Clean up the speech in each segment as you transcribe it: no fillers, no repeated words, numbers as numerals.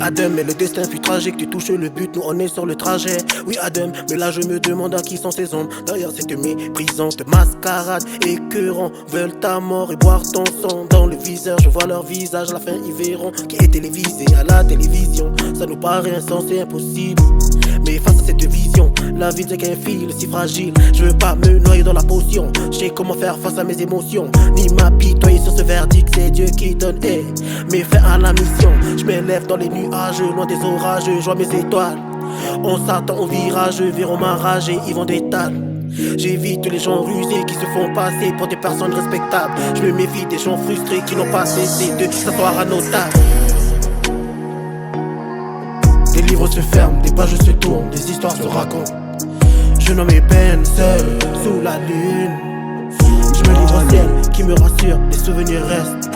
Adam, mais le destin fut tragique. Tu touches le but, nous on est sur le trajet. Oui Adam, mais là je me demande à qui sont ces hommes derrière cette méprisante mascarade. Écœurants veulent ta mort et boire ton sang dans le viseur. Je vois leur visage, à la fin ils verront qui est télévisé à la télévision. Ça nous paraît insensé, impossible. Mais face à cette vision, la vie n'est qu'un fil si fragile. Je veux pas me noyer dans la potion. Je sais comment faire face à mes émotions, ni m'apitoyer sur ce verdict. C'est Dieu qui donne mes faits à la mission. Je m'élève dans les nuages, loin des orages. Je vois mes étoiles. On s'attend au virage, verront ma rage et ils vont détaler. J'évite les gens rusés qui se font passer pour des personnes respectables. Je me méfie des gens frustrés qui n'ont pas cessé de s'asseoir à nos tables. Des livres se ferment, des pages se tournent, des histoires se racontent. Je nomme mes peines seul, sous la lune. Je me livre au ciel qui me rassure, les souvenirs restent.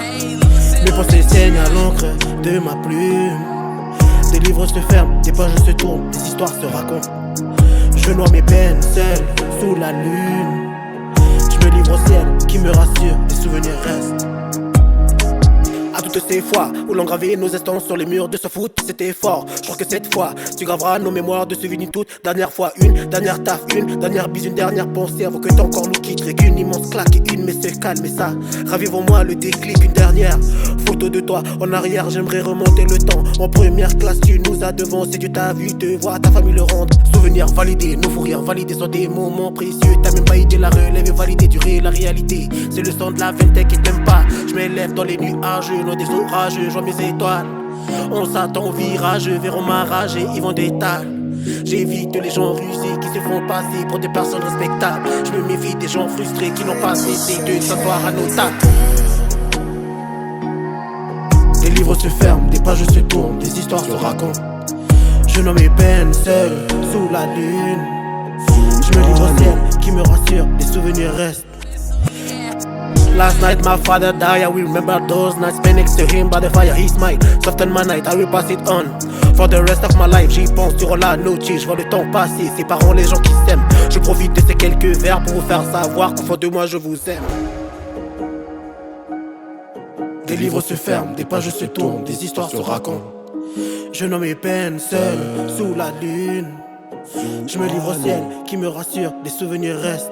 Mes pensées saignent à l'encre de ma plume. Des livres se ferment, des pages se tournent, des histoires se racontent. Je noie mes peines seul, sous la lune. Je me livre au ciel qui me rassure, les souvenirs restent. À toutes ces fois où l'on gravait nos instants sur les murs de ce foot, c'était fort. Je crois que cette fois, tu graveras nos mémoires de souvenir toute dernière fois. Une dernière taf, une dernière bise, une dernière pensée avant que ton corps nous quitte. Rien qu'une immense claque et une mais se calme et ça ravive en moi le déclic. Une dernière photo de toi en arrière, j'aimerais remonter le temps. En première classe, tu nous as devancé, tu t'as vu te voir ta famille le rendre. Souvenirs validés, nos fous rires validés sont des moments précieux. T'as même pas idée la relève et validée, durer la réalité. C'est le sang de la vingtaine qui t'aime pas. Je m'élève dans les nuages, loin des orages, je vois mes étoiles. On s'attend au virage, verront ma rage et ils vont détaler. J'évite les gens rusés qui se font passer pour des personnes respectables. Je me méfie des gens frustrés qui n'ont pas cessé de s'asseoir à nos tables. Des livres se ferment, des pages se tournent, des histoires se racontent. Je nomme mes peines seul, sous la lune. Je me livre au ciel qui me rassure, des souvenirs restent. Last night my father died, I will remember those nights spent next to him by the fire, he smiled. Soften my night, I will pass it on for the rest of my life. J'y pense durant la nuit, je vois le temps passer, séparant les gens qui s'aiment. Je profite de ces quelques vers pour vous faire savoir qu'au fond de moi je vous aime. Des livres se ferment, des pages se tournent, des histoires se racontent. Je nomme mes peines seul, sous la lune. Je me livre au ciel qui me rassure, des souvenirs restent.